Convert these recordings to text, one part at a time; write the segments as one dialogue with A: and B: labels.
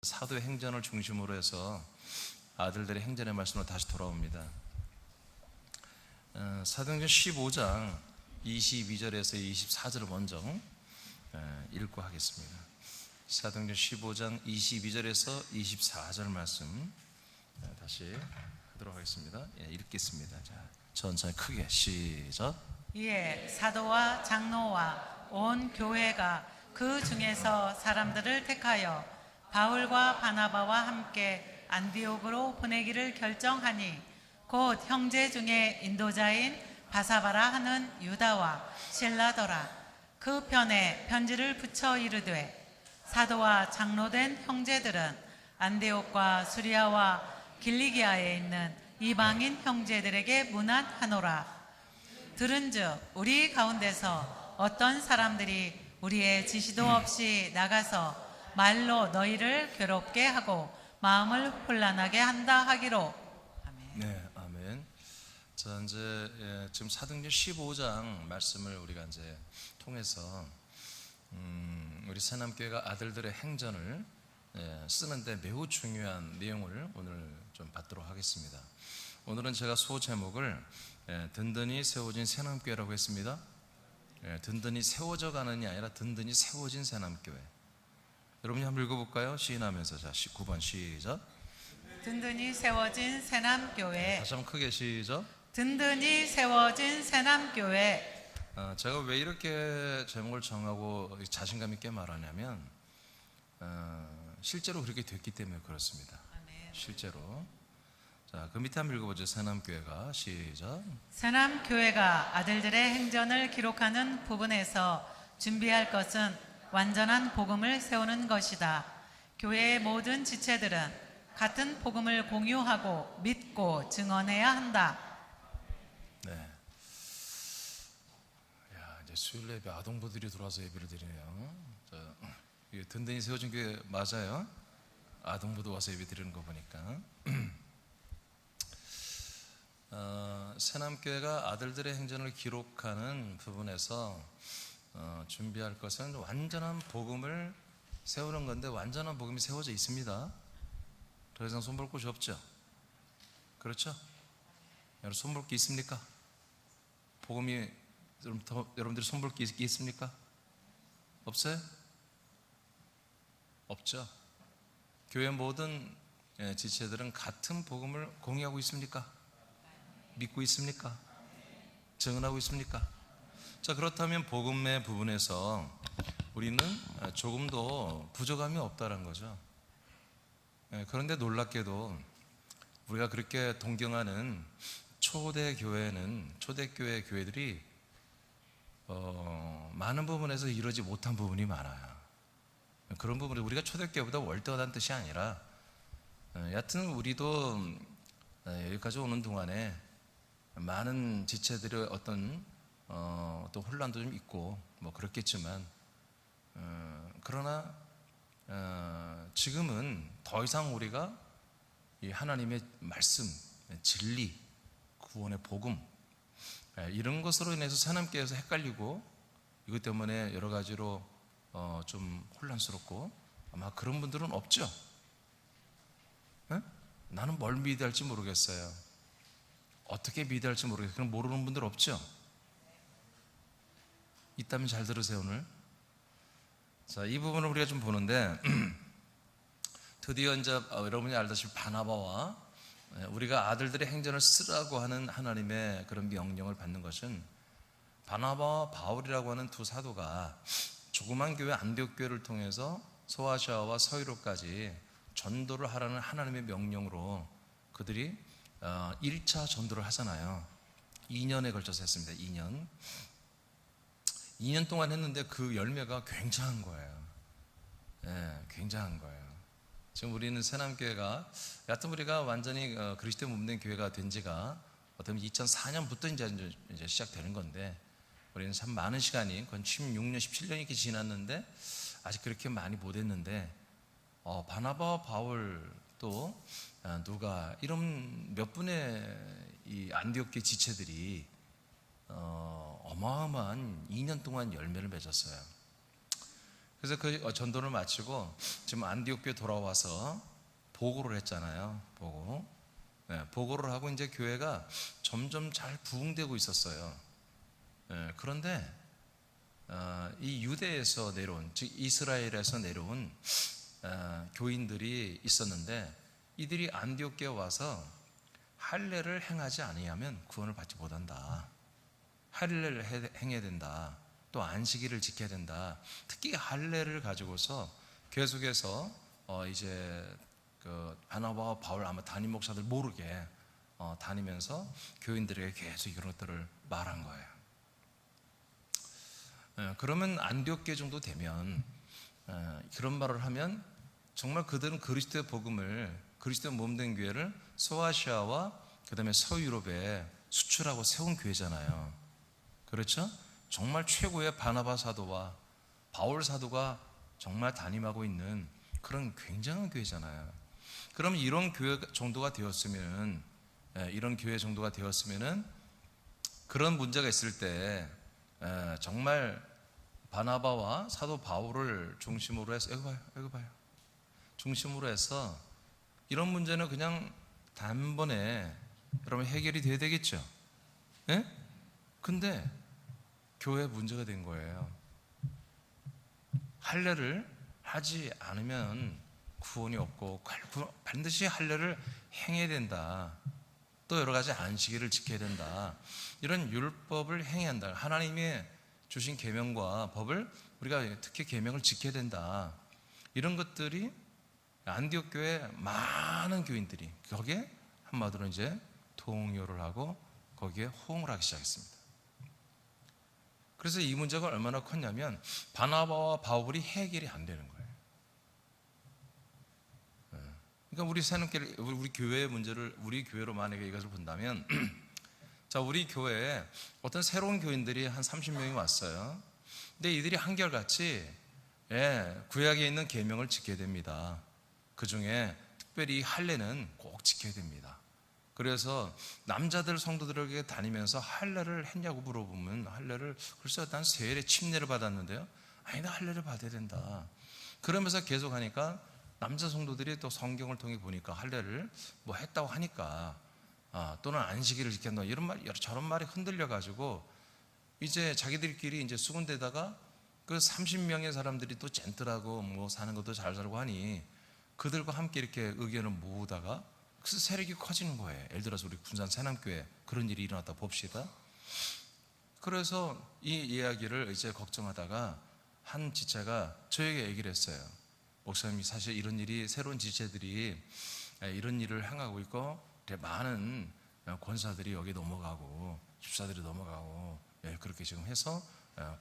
A: 사도의 행전을 중심으로 해서 아들들의 행전의 말씀으로 다시 돌아옵니다. 사도행전 15장 22절에서 24절을 먼저 읽고 하겠습니다. 사도행전 15장 22절에서 24절 말씀 다시 하도록 하겠습니다. 읽겠습니다. 자, 천천히 크게 시작.
B: 이에 사도와 장로와 온 교회가 그 중에서 사람들을 택하여 바울과 바나바와 함께 안디옥으로 보내기를 결정하니 곧 형제 중에 인도자인 바사바라 하는 유다와 실라더라. 그 편에 편지를 붙여 이르되 사도와 장로된 형제들은 안디옥과 수리아와 길리기아에 있는 이방인 형제들에게 문안하노라. 들은즉 우리 가운데서 어떤 사람들이 우리의 지시도 없이 나가서 말로 너희를 괴롭게 하고 마음을 혼란하게 한다 하기로. 아멘.
A: 네, 아멘. 자, 이제 지금 사도행전 15장 말씀을 우리가 이제 통해서 우리 새남교회가 아들들의 행전을 쓰는데 매우 중요한 내용을 오늘 좀 받도록 하겠습니다. 오늘은 제가 소 제목을 든든히 세워진 새남교회라고 했습니다. 든든히 세워져 가는이 아니라 든든히 세워진 새남교회. 여러분이 한번 읽어볼까요? 시인하면서. 자, 9번 시작.
B: 든든히 세워진 새남교회.
A: 다시 한번 크게 시작.
B: 든든히 세워진 새남교회.
A: 제가 왜 이렇게 제목을 정하고 자신감 있게 말하냐면 실제로 그렇게 됐기 때문에 그렇습니다.
B: 아멘.
A: 실제로. 자, 그 밑에 한번 읽어보죠. 새남교회가 시작.
B: 새남교회가 아들들의 행전을 기록하는 부분에서 준비할 것은 완전한 복음을 세우는 것이다. 교회의 모든 지체들은 같은 복음을 공유하고 믿고 증언해야 한다.
A: 네. 야, 이제 수요일 예배 아동부들이 들어와서 예배를 드리네요. 자, 이게 든든히 세워진 교회 맞아요? 아동부도 와서 예배 드리는 거 보니까. 새남교회가 아들들의 행전을 기록하는 부분에서 준비할 것은 완전한 복음을 세우는 건데 완전한 복음이 세워져 있습니다. 더 이상 손볼 곳이 없죠? 그렇죠? 여러분 손볼 게 있습니까? 복음이 여러분들이 손볼 게 있습니까? 없어요? 없죠? 교회 모든 지체들은 같은 복음을 공유하고 있습니까? 믿고 있습니까? 증언하고 있습니까? 자, 그렇다면 복음의 부분에서 우리는 조금도 부족함이 없다는 거죠. 그런데 놀랍게도 우리가 그렇게 동경하는 초대교회 교회들이 많은 부분에서 이루어지지 못한 부분이 많아요. 그런 부분이 우리가 초대교회보다 월등하다는 뜻이 아니라 여하튼 우리도 여기까지 오는 동안에 많은 지체들의 어떤 또 혼란도 좀 있고 뭐 그렇겠지만 그러나 지금은 더 이상 우리가 이 하나님의 말씀, 진리, 구원의 복음 이런 것으로 인해서 새남교회에서 헷갈리고 이것 때문에 여러 가지로 좀 혼란스럽고 아마 그런 분들은 없죠? 에? 나는 뭘 믿어야 할지 모르겠어요. 어떻게 믿어야 할지 모르겠어요. 그럼 모르는 분들 없죠? 있다면 잘 들으세요. 오늘 자, 이 부분을 우리가 좀 보는데 드디어 이제 여러분이 알다시피 바나바와 우리가 아들들의 행전을 쓰라고 하는 하나님의 그런 명령을 받는 것은 바나바와 바울이라고 하는 두 사도가 조그만 교회 안디옥 교회를 통해서 소아시아와 서유로까지 전도를 하라는 하나님의 명령으로 그들이 1차 전도를 하잖아요. 2년에 걸쳐서 했습니다. 2년 동안 했는데 그 열매가 굉장한 거예요. 굉장한 거예요. 지금 우리는 새남교회가 여하튼 우리가 완전히 그리스도에 몸된 교회가 된 지가 어떻게 보면 2004년부터 이제 시작되는 건데 우리는 참 많은 시간이 거의 16년, 17년이 이렇게 지났는데 아직 그렇게 많이 못 했는데 바나바와 바울 또 누가 이런 몇 분의 이 안디옥 교회 지체들이 어마어마한 2년 동안 열매를 맺었어요. 그래서 그 전도를 마치고 지금 안디옥교에 돌아와서 보고를 했잖아요. 보고를 하고 이제 교회가 점점 잘 부흥되고 있었어요. 그런데 이 유대에서 내려온, 즉 이스라엘에서 내려온 교인들이 있었는데, 이들이 안디옥교에 와서 할례를 행하지 아니하면 구원을 받지 못한다. 할례를 행해야 된다. 또 안식일을 지켜야 된다. 특히 할례를 가지고서 계속해서 이제 그 바나바와 바울, 아마 담임 목사들 모르게 다니면서 교인들에게 계속 이런 것들을 말한 거예요. 그러면 안디옥 정도 되면 그런 말을 하면 정말 그들은 그리스도의 복음을, 그리스도의 몸된 교회를 소아시아와 그 다음에 서유럽에 수출하고 세운 교회잖아요. 그렇죠? 정말 최고의 바나바 사도와 바울 사도가 정말 담임하고 있는 그런 굉장한 교회잖아요. 그럼 이런 교회 정도가 되었으면, 그런 문제가 있을 때 정말 바나바와 사도 바울을 중심으로 해서, 이거 봐요. 중심으로 해서 이런 문제는 그냥 단번에 여러분 해결이 돼야 되겠죠. 예? 근데 교회 문제가 된 거예요. 할례를 하지 않으면 구원이 없고 반드시 할례를 행해야 된다. 또 여러 가지 안식일을 지켜야 된다. 이런 율법을 행해야 한다. 하나님의 주신 계명과 법을 우리가 특히 계명을 지켜야 된다. 이런 것들이 안디옥 교회 많은 교인들이 거기에 한마디로 이제 동요를 하고 거기에 호응을 하기 시작했습니다. 그래서 이 문제가 얼마나 컸냐면 바나바와 바울이 해결이 안 되는 거예요. 그러니까 우리 새롭게 우리 교회의 문제를 우리 교회로 만약에 이것을 본다면 자, 우리 교회에 어떤 새로운 교인들이 한 30명이 왔어요. 근데 이들이 한결같이 구약에 있는 계명을 지켜야 됩니다. 그 중에 특별히 할례는 꼭 지켜야 됩니다. 그래서 남자들 성도들에게 다니면서 할례를 했냐고 물어보면 할례를, 글쎄요, 난 세례 침례를 받았는데요. 아니, 나 할례를 받아야 된다. 그러면서 계속 하니까 남자 성도들이 또 성경을 통해 보니까 할례를 뭐 했다고 하니까 또는 안식일을 지킨다 이런 말, 저런 말이 흔들려 가지고 이제 자기들끼리 이제 수군대다가 그 30명의 사람들이 또 젠틀하고 뭐 사는 것도 잘 살고 하니 그들과 함께 이렇게 의견을 모으다가 그래서 세력이 커지는 거예요. 예를 들어서 우리 군산 새남교회 그런 일이 일어났다 봅시다. 그래서 이 이야기를 이제 걱정하다가 한 지체가 저에게 얘기를 했어요. 목사님이 사실 이런 일이 새로운 지체들이 이런 일을 행하고 있고 많은 권사들이 여기 넘어가고 집사들이 넘어가고 그렇게 지금 해서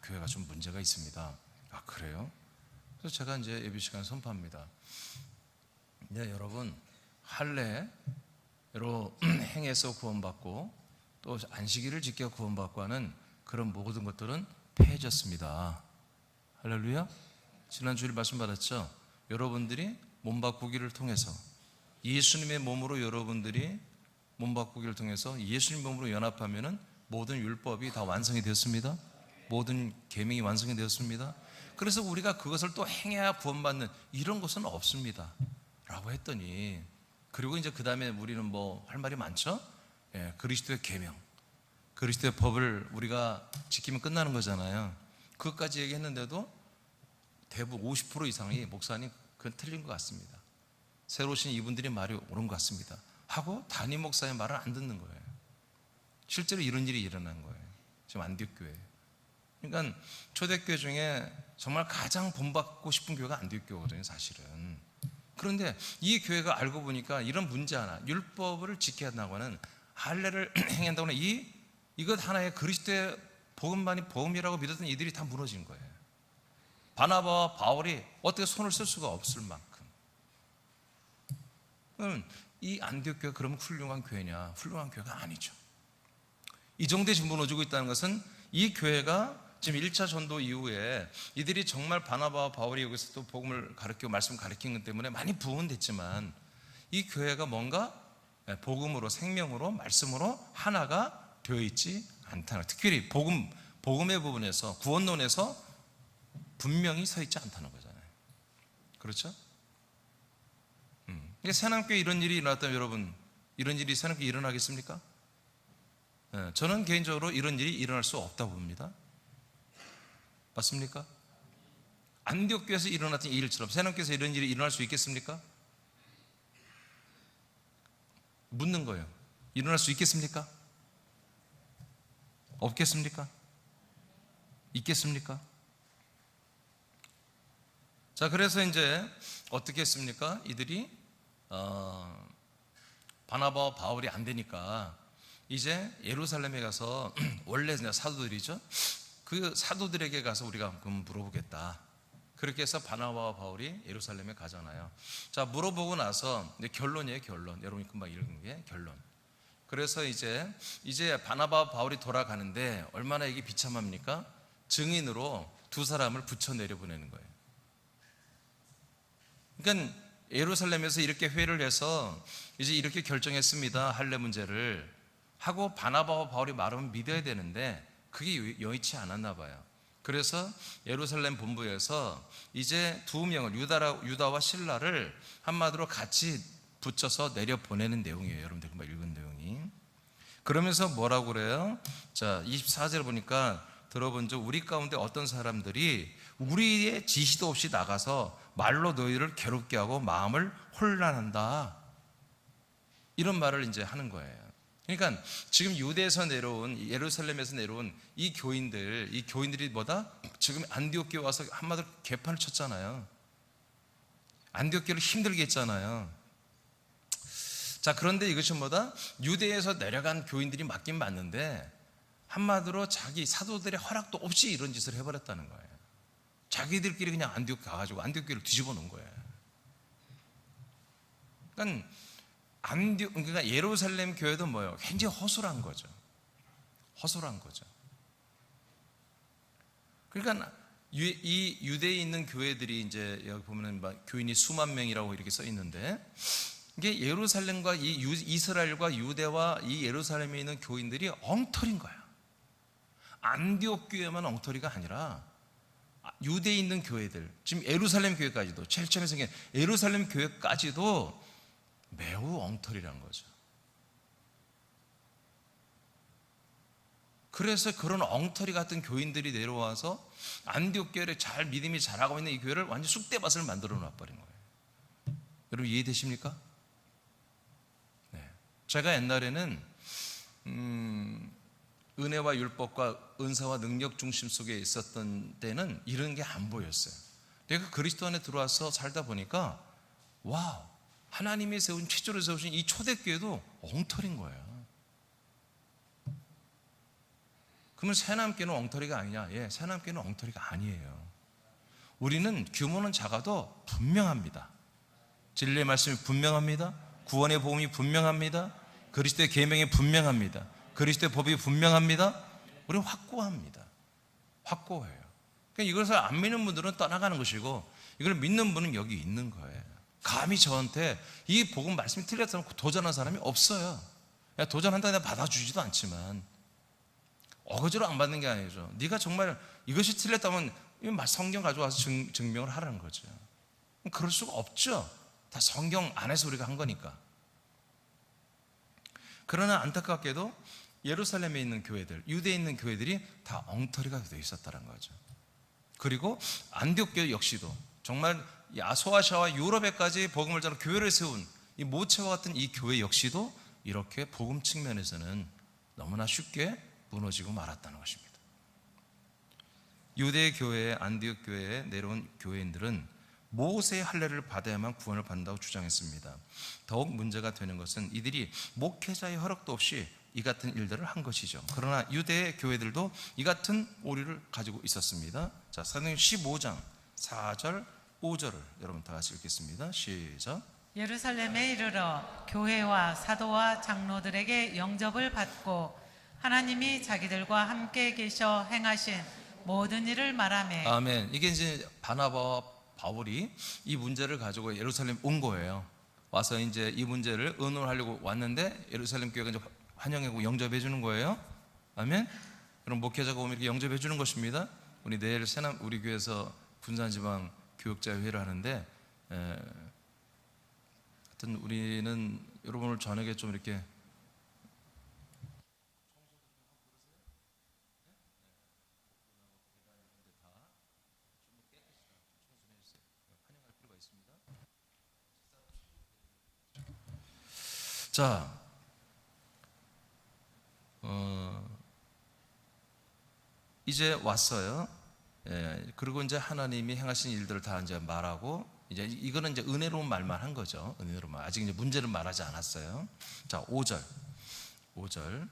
A: 교회가 좀 문제가 있습니다. 아, 그래요? 그래서 제가 이제 예배 시간 선포합니다. 네, 여러분, 할례로 행해서 구원받고 또 안식일을 지켜 구원받고 하는 그런 모든 것들은 폐해졌습니다. 할렐루야. 지난 주일 말씀 받았죠? 여러분들이 몸 바꾸기를 통해서 예수님의 몸으로 여러분들이 몸 바꾸기를 통해서 예수님 몸으로 연합하면은 모든 율법이 다 완성이 되었습니다. 모든 계명이 완성이 되었습니다. 그래서 우리가 그것을 또 행해야 구원받는 이런 것은 없습니다. 라고 했더니, 그리고 이제 그 다음에 우리는 뭐 할 말이 많죠? 그리스도의 계명, 그리스도의 법을 우리가 지키면 끝나는 거잖아요. 그것까지 얘기했는데도 대부분 50% 이상이 목사님 그건 틀린 것 같습니다. 새로 오신 이분들이 말이 옳은 것 같습니다. 하고 담임 목사의 말을 안 듣는 거예요. 실제로 이런 일이 일어난 거예요. 지금 안디옥 교회. 그러니까 초대교회 중에 정말 가장 본받고 싶은 교회가 안디옥 교회거든요, 사실은. 그런데 이 교회가 알고 보니까 이런 문제 하나, 율법을 지켜야 한다고 하는, 할례를 행해야 한다고 하는 이것 하나의 그리스도의 복음이라고 믿었던 이들이 다 무너진 거예요. 바나바와 바울이 어떻게 손을 쓸 수가 없을 만큼. 그럼 이 안디옥 교회가 그러면 훌륭한 교회냐? 훌륭한 교회가 아니죠. 이 정도에 지금 무너지고 있다는 것은 이 교회가 지금 1차 전도 이후에 이들이 정말 바나바와 바울이 여기서 또 복음을 가르치고 말씀을 가르친 것 때문에 많이 부흥은 됐지만 이 교회가 뭔가 복음으로, 생명으로, 말씀으로 하나가 되어 있지 않다는, 특별히 복음의 부분에서, 구원론에서 분명히 서 있지 않다는 거잖아요. 그렇죠? 새남교회 이런 일이 일어났다면 여러분, 이런 일이 새남교회 일어나겠습니까? 저는 개인적으로 이런 일이 일어날 수 없다고 봅니다. 맞습니까? 안디옥교에서 일어났던 이 일처럼 새남교회에서 이런 일이 일어날 수 있겠습니까? 묻는 거예요. 일어날 수 있겠습니까? 없겠습니까? 있겠습니까? 자, 그래서 이제 어떻게 했습니까? 이들이 바나바와 바울이 안 되니까 이제 예루살렘에 가서 원래 사도들이죠. 그 사도들에게 가서 우리가 그럼 물어보겠다. 그렇게 해서 바나바와 바울이 예루살렘에 가잖아요. 자, 물어보고 나서 이제 결론이에요, 결론. 여러분이 금방 읽은 게 결론. 그래서 이제 바나바와 바울이 돌아가는데 얼마나 이게 비참합니까? 증인으로 두 사람을 붙여 내려보내는 거예요. 그러니까 예루살렘에서 이렇게 회의를 해서 이제 이렇게 결정했습니다. 할례 문제를 하고 바나바와 바울이 말하면 믿어야 되는데 그게 여의치 않았나 봐요. 그래서 예루살렘 본부에서 이제 두 명을 유다와 실라를 한마디로 같이 붙여서 내려 보내는 내용이에요. 여러분들 금방 읽은 내용이. 그러면서 뭐라고 그래요? 자, 24절 보니까 들어본 적 우리 가운데 어떤 사람들이 우리의 지시도 없이 나가서 말로 너희를 괴롭게 하고 마음을 혼란한다. 이런 말을 이제 하는 거예요. 그러니까 지금 유대에서 내려온 예루살렘에서 내려온 이 교인들이 뭐다? 지금 안디옥 교회 와서 한마디로 개판을 쳤잖아요. 안디옥 교회를 힘들게 했잖아요. 자, 그런데 이것이 뭐다? 유대에서 내려간 교인들이 맞긴 맞는데 한마디로 자기 사도들의 허락도 없이 이런 짓을 해버렸다는 거예요. 자기들끼리 그냥 안디옥 가가지고 안디옥 교회를 뒤집어 놓은 거예요. 그러니까 예루살렘 교회도 뭐예요? 굉장히 허술한 거죠. 허술한 거죠. 그러니까 이 유대에 있는 교회들이 이제 여기 보면은 막 교인이 수만 명이라고 이렇게 써 있는데 이게 예루살렘과 이스라엘과 유대와 이 예루살렘에 있는 교인들이 엉터리인 거야. 안디옥 교회만 엉터리가 아니라 유대에 있는 교회들, 지금 예루살렘 교회까지도 제일 처음에 생긴 예루살렘 교회까지도 매우 엉터리란 거죠. 그래서 그런 엉터리 같은 교인들이 내려와서 안디옥 교회를 잘 믿음이 잘하고 있는 이 교회를 완전 쑥대밭을 만들어 놔버린 거예요. 여러분 이해되십니까? 네. 제가 옛날에는 은혜와 율법과 은사와 능력 중심 속에 있었던 때는 이런 게 안 보였어요. 내가 그리스도 안에 들어와서 살다 보니까 와우, 하나님이 최초로 세우신 이 초대교회도 엉터리인 거예요. 그러면 새남교회는 엉터리가 아니냐? 예, 새남교회는 엉터리가 아니에요. 우리는 규모는 작아도 분명합니다. 진리의 말씀이 분명합니다. 구원의 복음이 분명합니다. 그리스도의 계명이 분명합니다. 그리스도의 법이 분명합니다. 우리는 확고합니다. 확고해요. 그러니까 이것을 안 믿는 분들은 떠나가는 것이고 이걸 믿는 분은 여기 있는 거예요. 감히 저한테 이 복음 말씀이 틀렸다면 도전한 사람이 없어요. 도전한다고 내가 받아주지도 않지만 어거지로 안 받는 게 아니죠. 네가 정말 이것이 틀렸다면 성경 가져와서 증명을 하라는 거죠. 그럴 수가 없죠. 다 성경 안에서 우리가 한 거니까. 그러나 안타깝게도 예루살렘에 있는 교회들, 유대에 있는 교회들이 다 엉터리가 되어 있었다는 거죠. 그리고 안디옥 교회 역시도 정말 아소아시아와 유럽에까지 복음을 전하는 교회를 세운 이 모체와 같은 이 교회 역시도 이렇게 복음 측면에서는 너무나 쉽게 무너지고 말았다는 것입니다. 유대 교회, 안디옥 교회에 내려온 교회인들은 모세의 할례를 받아야만 구원을 받는다고 주장했습니다. 더욱 문제가 되는 것은 이들이 목회자의 허락도 없이 이 같은 일들을 한 것이죠. 그러나 유대의 교회들도 이 같은 오류를 가지고 있었습니다. 자, 사도행전 15장 4절 5절을 여러분 다 같이 읽겠습니다. 시작.
B: 예루살렘에 이르러 교회와 사도와 장로들에게 영접을 받고 하나님이 자기들과 함께 계셔 행하신 모든 일을 말하매. 아멘. 이게 이제 바나바와 바울이 이 문제를 가지고 예루살렘 온 거예요. 와서 이제 이 문제를 의논하려고 왔는데 예루살렘 교회가 이제 환영하고 영접해 주는 거예요. 아멘. 그럼 목회자가 오면 이렇게 영접해 주는 것입니다. 우리 내일 우리 교회에서
A: 분산지방 교역자회를 하는데 하여튼 우리는 여러분 오늘 저녁에 좀 이렇게 자, 이제 왔어요. 그리고 이제 하나님이 행하신 일들을 다 이제 말하고, 이제 이거는 이제 은혜로운 말만 한 거죠. 은혜로운 말. 아직 이제 문제는 말하지 않았어요. 자, 5절.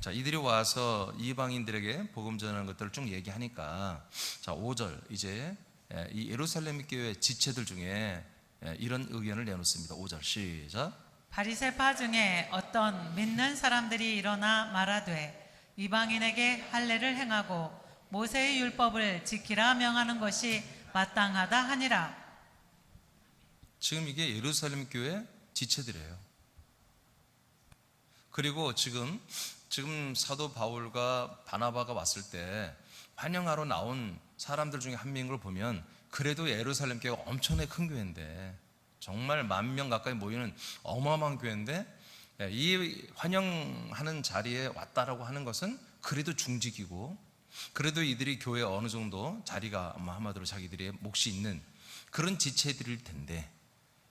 A: 자, 이들이 와서 이방인들에게 복음 전하는 것들을 쭉 얘기하니까, 자, 5절. 이제 이 예루살렘 교회 지체들 중에 이런 의견을 내놓습니다. 5절 시작.
B: 바리새파 중에 어떤 믿는 사람들이 일어나 말하되 이방인에게 할례를 행하고 모세의 율법을 지키라 명하는 것이 마땅하다 하니라.
A: 지금 이게 예루살렘 교회 지체들이에요. 그리고 지금 사도 바울과 바나바가 왔을 때 환영하러 나온 사람들 중에 한 명을 보면 그래도 예루살렘 교회가 엄청나게 큰 교회인데, 정말 10,000명 가까이 모이는 어마어마한 교회인데, 이 환영하는 자리에 왔다라고 하는 것은 그래도 중직이고, 그래도 이들이 교회에 어느 정도 자리가 한마디로 자기들의 몫이 있는 그런 지체들일 텐데,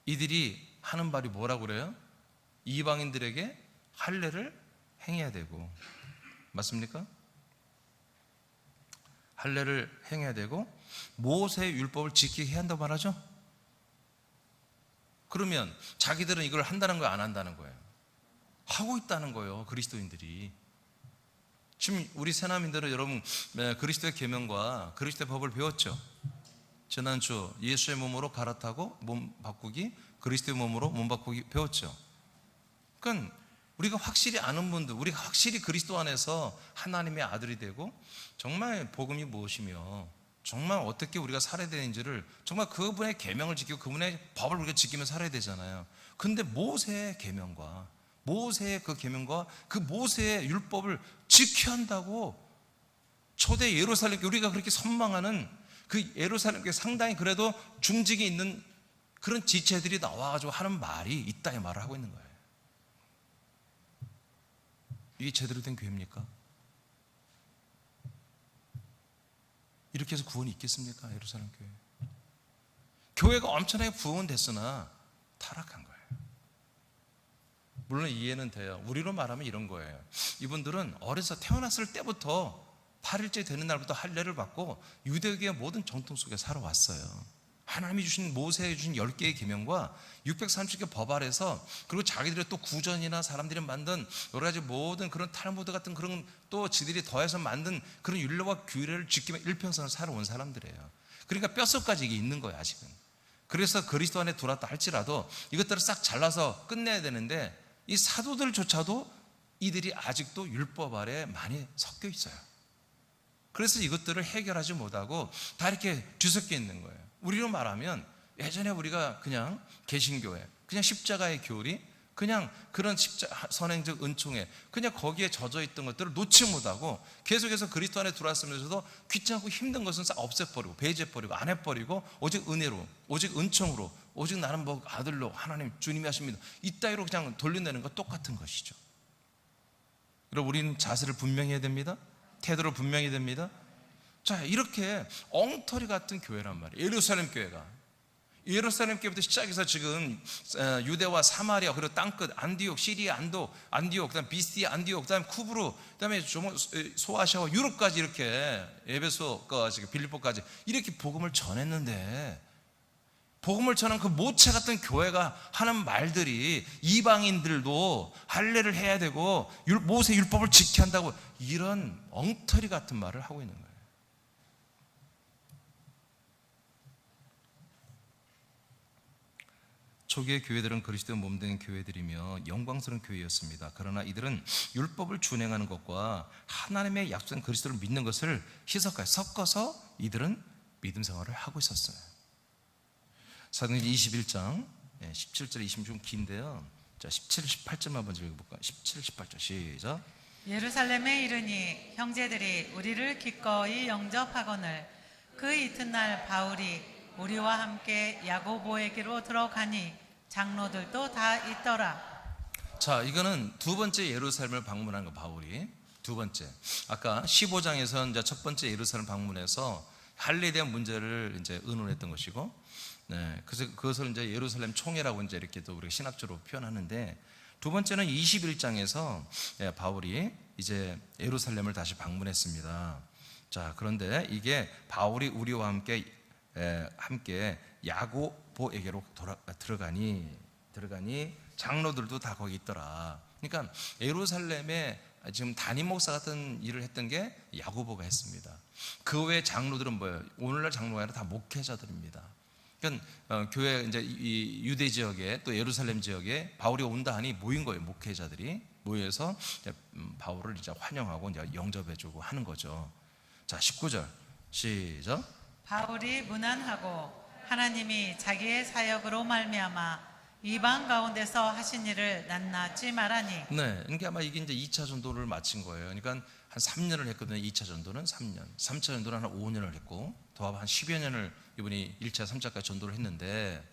A: 이들이 하는 말이 뭐라고 그래요? 이방인들에게 할례를 행해야 되고, 맞습니까? 할례를 행해야 되고 모세의 율법을 지키게 해야 한다고 말하죠. 그러면 자기들은 이걸 한다는 거예요, 안 한다는 거예요? 하고 있다는 거예요, 그리스도인들이. 지금 우리 새남인들은 여러분 그리스도의 계명과 그리스도의 법을 배웠죠. 지난주 예수의 몸으로 갈아타고 몸 바꾸기, 그리스도의 몸으로 몸 바꾸기 배웠죠. 그러니까 우리가 확실히 아는 분들, 우리가 확실히 그리스도 안에서 하나님의 아들이 되고 정말 복음이 무엇이며 정말 어떻게 우리가 살아야 되는지를, 정말 그분의 계명을 지키고 그분의 법을 우리가 지키며 살아야 되잖아요. 근데 모세의 계명과 모세의 그 계명과 그 모세의 율법을 지켜야 한다고 초대 예루살렘 교회, 우리가 그렇게 선망하는 그 예루살렘 교회 상당히 그래도 중직이 있는 그런 지체들이 나와가지고 하는 말이 있다, 이 말을 하고 있는 거예요. 이게 제대로 된 교회입니까? 이렇게 해서 구원이 있겠습니까? 예루살렘 교회. 교회가 엄청나게 부흥됐으나 타락한 거예요. 물론 이해는 돼요. 우리로 말하면 이런 거예요. 이분들은 어려서 태어났을 때부터 8일째 되는 날부터 할례를 받고 유대교의 모든 정통 속에 살아왔어요. 하나님이 주신, 모세에 주신 10개의 계명과 630개 법 아래서, 그리고 자기들의 또 구전이나 사람들이 만든 여러 가지 모든 그런 탈무드 같은 그런 또 지들이 더해서 만든 그런 율례와 규례를 지키며 일평생을 살아온 사람들이에요. 그러니까 뼛속까지 이게 있는 거예요, 아직은. 그래서 그리스도 안에 들어왔다 할지라도 이것들을 싹 잘라서 끝내야 되는데, 이 사도들조차도 이들이 아직도 율법 아래 많이 섞여 있어요. 그래서 이것들을 해결하지 못하고 다 이렇게 뒤섞여 있는 거예요. 우리로 말하면 예전에 우리가 그냥 개신교회, 그냥 십자가의 교리, 그냥 그런 선행적 은총에 그냥 거기에 젖어 있던 것들을 놓지 못하고 계속해서 그리스도 안에 들어왔으면서도 귀찮고 힘든 것은 싹 없애버리고 배제버리고 안 해버리고 오직 은혜로, 오직 은총으로, 오직 나는 뭐 아들로 하나님 주님이 하십니다, 이따위로 그냥 돌려내는 것 똑같은 것이죠. 그럼 우리는 자세를 분명히 해야 됩니다. 태도를 분명히 됩니다. 자, 이렇게 엉터리 같은 교회란 말이에요. 예루살렘 교회가. 예루살렘 교회부터 시작해서 지금 유대와 사마리아, 그리고 땅끝 안디옥, 시리아 안디옥, 그다음 비스티아 안디옥, 그다음 쿠브루, 그다음에 소아시아와 유럽까지 이렇게 에베소까지 빌립보까지 이렇게 복음을 전했는데, 복음을 전한 그 모체 같은 교회가 하는 말들이 이방인들도 할례를 해야 되고 모세 율법을 지켜야 한다고, 이런 엉터리 같은 말을 하고 있는 거예요. 초기의 교회들은 그리스도의 몸된 교회들이며 영광스러운 교회였습니다. 그러나 이들은 율법을 준행하는 것과 하나님의 약속한 그리스도를 믿는 것을 희석하여 섞어서 이들은 믿음 생활을 하고 있었어요. 사도행전 21장 17절 20절 좀 긴데요. 자, 17, 18절만 먼저 읽어볼까요? 17, 18절 시작.
B: 예루살렘에 이르니 형제들이 우리를 기꺼이 영접하거늘 그 이튿날 바울이 우리와 함께 야고보에게로 들어가니 장로들도 다 있더라.
A: 자, 이거는 두 번째 예루살렘을 방문한 거, 바울이. 두 번째. 아까 15장에서 이제 첫 번째 예루살렘 방문해서 할례에 대한 문제를 이제 의논했던 것이고, 네, 그래서 그것을 이제 예루살렘 총회라고 이제 이렇게 또 우리가 신학적으로 표현하는데, 두 번째는 21장에서 바울이 이제 예루살렘을 다시 방문했습니다. 자, 그런데 이게 바울이 우리와 함께 야고보에게로 들어가니 장로들도 다 거기 있더라. 그러니까 예루살렘에 지금 담임 목사 같은 일을 했던 게 야고보가 했습니다. 그 외 장로들은 뭐예요? 오늘날 장로가 아니라 다 목회자들입니다. 그러니까 교회 이제 이 유대 지역에 또 예루살렘 지역에 바울이 온다 하니 모인 거예요. 목회자들이 모여서 바울을 이제 환영하고 이제 영접해주고 하는 거죠. 자, 19절 시작.
B: 바울이 무난하고 하나님이 자기의 사역으로 말미암아 이방 가운데서 하신 일을 낱낱이 말하니.
A: 네, 그러니까 아마 이게 이제 2차 전도를 마친 거예요. 그러니까 한 3년을 했거든요. 2차 전도는 3년, 3차 전도는 한 5년을 했고, 더 한 10여 년을 이분이 1차, 3차까지 전도를 했는데,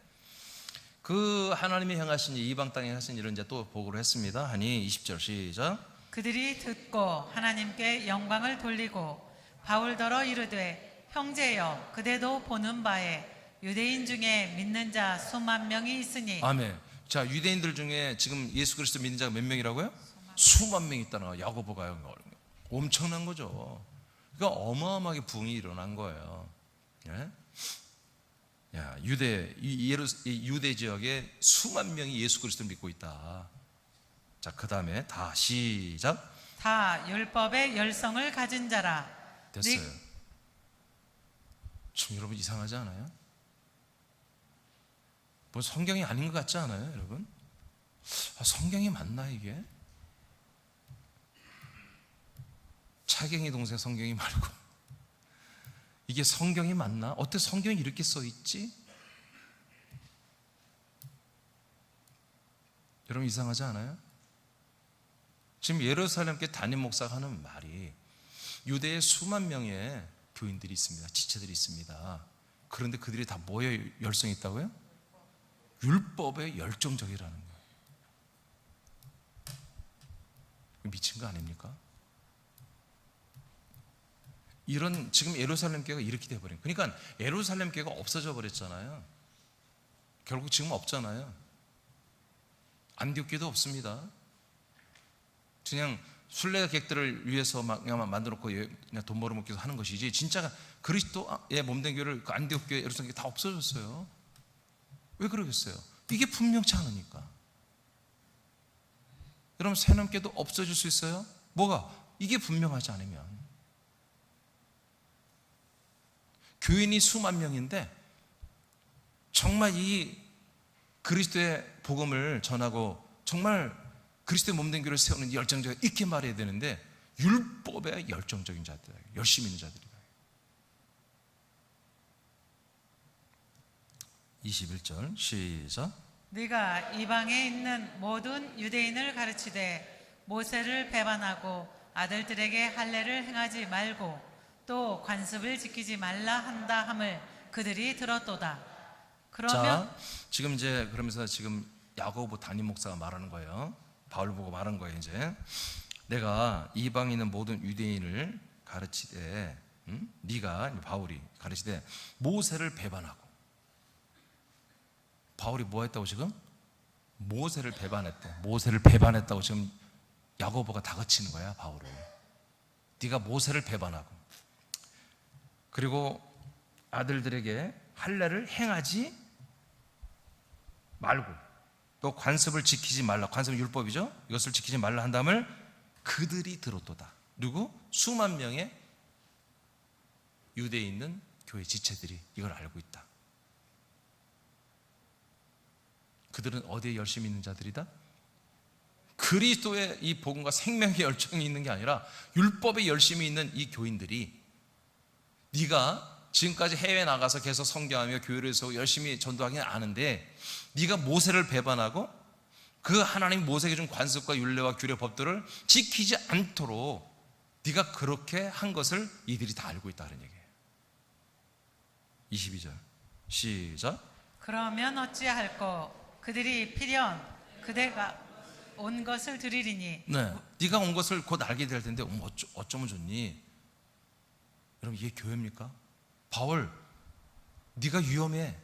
A: 그 하나님이 행하신 이방 땅에 하신 일을 이제 또 보고를 했습니다. 하니 20절 시작.
B: 그들이 듣고 하나님께 영광을 돌리고 바울더러 이르되 형제여 그대도 보는 바에 유대인 중에 믿는 자 수만 명이 있으니.
A: 아멘. 자, 유대인들 중에 지금 예수 그리스도 믿는 자가 몇 명이라고요? 수만 명 있다는 거. 야고보가요. 엄청난 거죠. 그러니까 어마어마하게 부흥이 일어난 거예요. 예? 야, 유대 지역에 수만 명이 예수 그리스도를 믿고 있다. 자, 그 다음에 다 시작.
B: 다 율법의 열성을 가진 자라.
A: 됐어요. 좀 여러분 이상하지 않아요? 뭐 성경이 아닌 것 같지 않아요, 여러분? 성경이 맞나 이게? 차경이 동생 성경이 말고 이게 성경이 맞나? 어떻게 성경이 이렇게 써 있지? 여러분 이상하지 않아요? 지금 예루살렘께 담임 목사가 하는 말이 유대에 수만 명의 교인들이 있습니다. 지체들이 있습니다. 그런데 그들이 다 뭐에 열성이 있다고요? 율법에 열정적이라는 거예요. 미친 거 아닙니까? 이런 지금 예루살렘 교회가 이렇게 돼버린 거예요. 그러니까 예루살렘 교회가 없어져 버렸잖아요. 결국 지금 없잖아요. 안디옥 교회도 없습니다. 그냥 순례객들을 위해서 막 그냥 만들어놓고 그냥 돈 벌어먹기 위해서 하는 것이지 진짜 그리스도의 몸된 교회를 그 안디옥 교회, 예루살렘 교회 다 없어졌어요. 왜 그러겠어요? 이게 분명치 않으니까. 여러분 새넘게도 없어질 수 있어요? 뭐가? 이게 분명하지 않으면. 교인이 수만 명인데 정말 이 그리스도의 복음을 전하고 정말 그리스도의 몸된 교회를 세우는 열정적인 이렇게 말해야 되는데 율법에 열정적인 자들, 열심히 있는 자들이다. 21절 시작.
B: 네가 이방에 있는 모든 유대인을 가르치되 모세를 배반하고 아들들에게 할례를 행하지 말고 또 관습을 지키지 말라 한다 함을 그들이 들었도다. 그러면
A: 자, 지금 이제 그러면서 지금 야고보 담임 목사가 말하는 거예요. 바울 보고 말한 거예요. 이제 내가 이방에 있는 모든 유대인을 가르치되, 네가 바울이 가르치되 모세를 배반하고. 바울이 뭐 했다고 지금? 모세를 배반했대. 모세를 배반했다고 지금 야고보가 다그치는 거야, 바울을. 네가 모세를 배반하고 그리고 아들들에게 할례를 행하지 말고 또 관습을 지키지 말라. 관습은 율법이죠. 이것을 지키지 말라 한다음을 그들이 들었도다. 그리고 수만 명의 유대에 있는 교회 지체들이 이걸 알고 있다. 그들은 어디에 열심히 있는 자들이다? 그리스도의 이 복음과 생명의 열정이 있는 게 아니라 율법에 열심히 있는 이 교인들이, 네가 지금까지 해외 나가서 계속 선교하며 교회를 세우고 열심히 전도하기는 아는데 네가 모세를 배반하고 그 하나님 모세에게 준 관습과 율례와 규례 법들을 지키지 않도록 네가 그렇게 한 것을 이들이 다 알고 있다는 얘기예요. 22절 시작.
B: 그러면 어찌할꼬 그들이 필연 그대가 온 것을 드리리니.
A: 네, 네가 온 것을 곧 알게 될 텐데 어쩌면 좋니? 여러분 이게 교회입니까? 바울, 네가 위험해.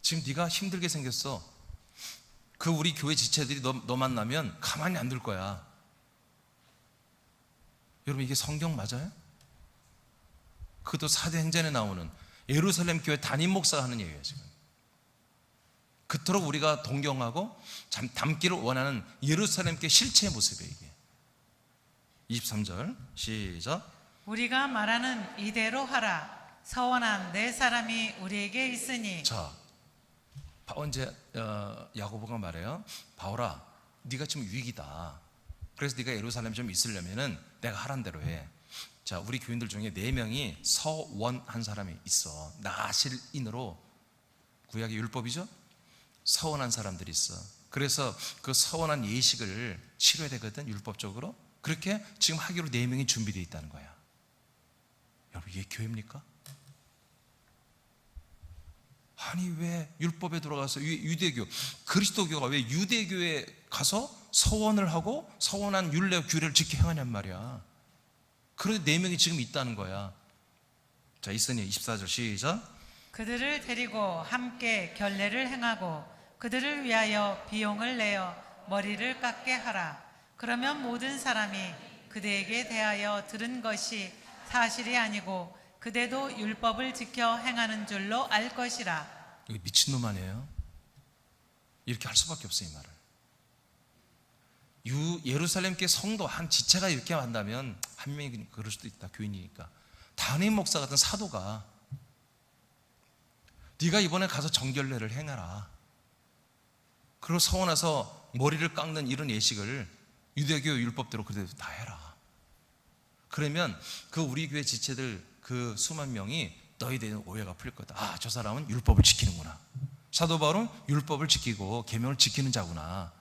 A: 지금 네가 힘들게 생겼어. 그 우리 교회 지체들이 너 만나면 가만히 안 둘 거야. 여러분 이게 성경 맞아요? 그것도 사도행전에 나오는 예루살렘 교회 담임 목사가 하는 얘기예요. 지금 그토록 우리가 동경하고 닮기를 원하는 예루살렘 교회 실체의 모습이에요. 이게 23절 시작.
B: 우리가 말하는 이대로 하라. 서원한 네 사람이 우리에게 있으니.
A: 자, 이제 야고보가 말해요. 바울아, 네가 지금 위기다. 그래서 네가 예루살렘에 좀 있으려면은 내가 하란 대로 해. 자, 우리 교인들 중에 4명이 서원한 사람이 있어. 나실인으로, 구약의 율법이죠. 서원한 사람들이 있어. 그래서 그 서원한 예식을 치러야 되거든, 율법적으로. 그렇게 지금 하기로 4명이 준비되어 있다는 거야. 여러분 이게 교회입니까? 아니 왜 율법에 들어가서 유대교, 그리스도교가 왜 유대교에 가서 서원을 하고 서원한 율례 규례를 지켜 행하냔 말이야. 그런데 4명이 지금 있다는 거야. 자, 있으니 24절 시작.
B: 그들을 데리고 함께 결례를 행하고 그들을 위하여 비용을 내어 머리를 깎게 하라. 그러면 모든 사람이 그대에게 대하여 들은 것이 사실이 아니고 그대도 율법을 지켜 행하는 줄로 알 것이라.
A: 이거 미친놈 아니에요? 이렇게 할 수밖에 없어요, 이 말을. 예루살렘 교회 성도 한 지체가 이렇게 한다면 한 명이 그럴 수도 있다, 교인이니까. 담임 목사 같은 사도가 네가 이번에 가서 정결례를 행하라. 그리고 서원해서 머리를 깎는 이런 예식을 유대교 율법대로 그대로 다 해라. 그러면 그 우리 교회 지체들 그 수만 명이 너희에 대한 오해가 풀릴 거다. 아, 저 사람은 율법을 지키는구나. 사도 바울은 율법을 지키고 계명을 지키는 자구나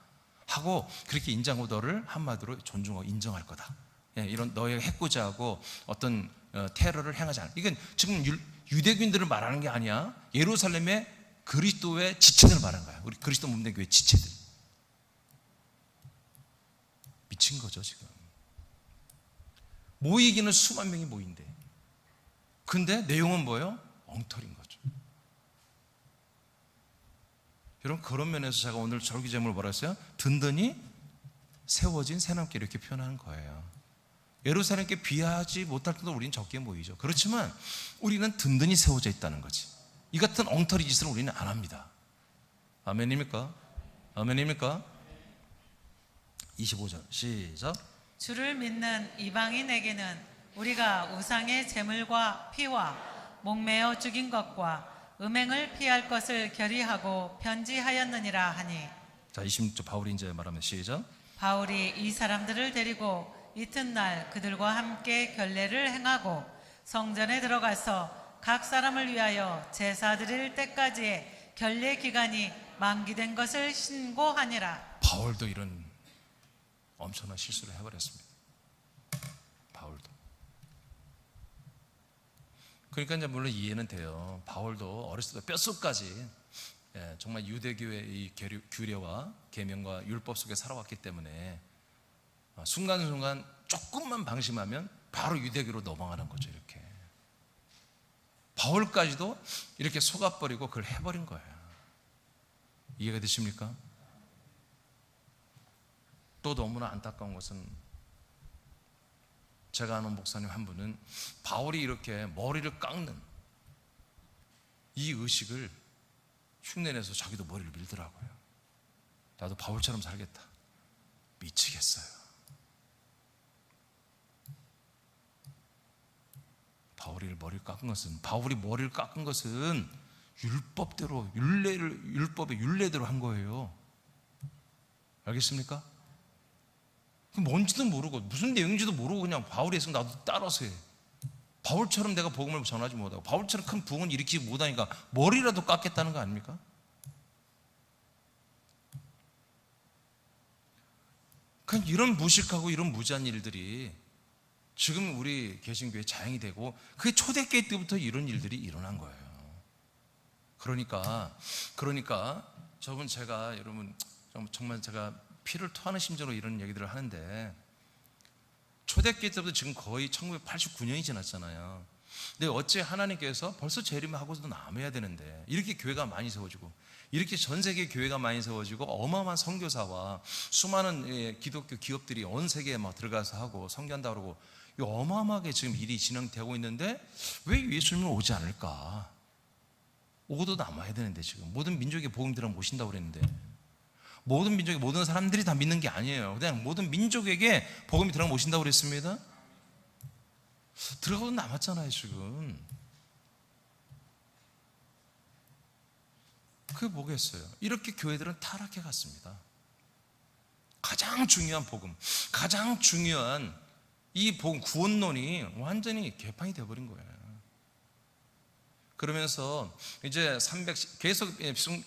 A: 하고 그렇게 인정하고 너를 한마디로 존중하고 인정할 거다. 예, 이런 너의 해코지하고 어떤 테러를 행하지 않아. 이건 지금 유대교인들을 말하는 게 아니야. 예루살렘의 그리스도의 지체들을 말하는 거야. 우리 그리스도 몸된 교회 지체들. 미친 거죠 지금. 모이기는 수만 명이 모인대. 근데 내용은 뭐예요? 엉터리인 거죠. 여러분 그런 면에서 제가 오늘 절기 제목을 뭐라 했어요? 든든히 세워진 새남께 이렇게 표현하는 거예요. 예루살렘께 비하지 못할 때도 우리는 적게 모이죠. 그렇지만 우리는 든든히 세워져 있다는 거지. 이 같은 엉터리 짓을 우리는 안 합니다. 아멘입니까? 아멘입니까? 25절 시작.
B: 주를 믿는 이방인에게는 우리가 우상의 제물과 피와 목매어 죽인 것과 음행을 피할 것을 결의하고 편지하였느니라 하니.
A: 자, 26절 바울이 이제 말하면 시작.
B: 바울이 이 사람들을 데리고 이튿날 그들과 함께 결례를 행하고 성전에 들어가서 각 사람을 위하여 제사 드릴 때까지의 결례 기간이 만기된 것을 신고하니라.
A: 바울도 이런 엄청난 실수를 해버렸습니다. 바울도. 그러니까 이제 물론 이해는 돼요. 바울도 어렸을 때 뼛속까지 정말 유대교의 이 규례와 계명과 율법 속에 살아왔기 때문에 순간순간 조금만 방심하면 바로 유대교로 넘어가는 거죠. 이렇게 바울까지도 이렇게 속아버리고 그걸 해버린 거예요. 이해가 되십니까? 또 너무나 안타까운 것은 제가 아는 목사님 한 분은 바울이 이렇게 머리를 깎는 이 의식을 흉내내서 자기도 머리를 밀더라고요. 나도 바울처럼 살겠다. 미치겠어요. 바울이 머리를 깎은 것은 율법대로 율법의 율례대로 한 거예요. 알겠습니까? 뭔지도 모르고 무슨 내용인지도 모르고 그냥 바울이 했으면 나도 따라서 해. 바울처럼 내가 복음을 전하지 못하고 바울처럼 큰 부흥을 일으키지 못하니까 머리라도 깎겠다는 거 아닙니까? 그냥 이런 무식하고 이런 무지한 일들이 지금 우리 개신교회 자양이 되고 그게 초대교회 때부터 이런 일들이 일어난 거예요. 그러니까 저분 제가 여러분 정말 제가 피를 토하는 심정으로 이런 얘기들을 하는데 초대교회 때부터 지금 거의 1989년이 지났잖아요. 근데 어째 하나님께서 벌써 재림하고서도 남아야 되는데 이렇게 교회가 많이 세워지고 이렇게 전 세계 교회가 많이 세워지고 어마어마한 선교사와 수많은 기독교 기업들이 온 세계에 막 들어가서 하고 선교한다고 그러고 어마어마하게 지금 일이 진행되고 있는데 왜 예수님은 오지 않을까? 오고도 남아야 되는데 지금 모든 민족의 복음 들어 모신다고 그랬는데 모든 민족의 모든 사람들이 다 믿는 게 아니에요. 그냥 모든 민족에게 복음이 들어 모신다고 그랬습니다. 들어가도 남았잖아요 지금. 그게 뭐겠어요? 이렇게 교회들은 타락해 갔습니다. 가장 중요한 복음, 가장 중요한 이 복음 구원론이 완전히 개판이 되어버린 거예요. 그러면서 이제 계속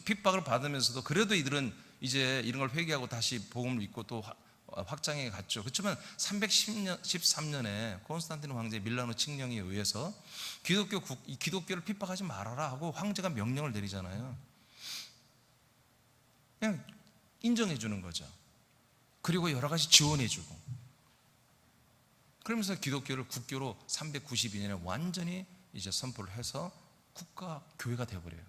A: 핍박을 받으면서도 그래도 이들은 이제 이런 걸 회개하고 다시 복음을 믿고 또 확장해 갔죠. 그렇지만 313년에 콘스탄티누 황제 밀라노 칙령에 의해서 기독교를 핍박하지 말아라 하고 황제가 명령을 내리잖아요. 그냥 인정해 주는 거죠. 그리고 여러 가지 지원해 주고. 그러면서 기독교를 국교로 392년에 완전히 이제 선포를 해서 국가 교회가 되어버려요.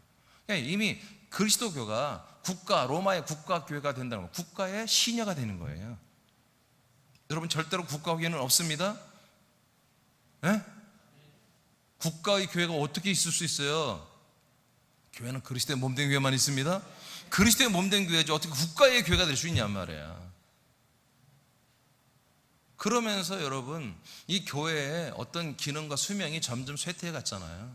A: 그러니까 이미 그리스도교가 로마의 국가 교회가 된다는 거, 국가의 시녀가 되는 거예요. 여러분 절대로 국가교회는 없습니다. 네? 국가의 교회가 어떻게 있을 수 있어요? 교회는 그리스도의 몸된 교회만 있습니다. 그리스도의 몸된 교회지 어떻게 국가의 교회가 될 수 있냔 말이야. 그러면서 여러분 이 교회의 어떤 기능과 수명이 점점 쇠퇴해 갔잖아요.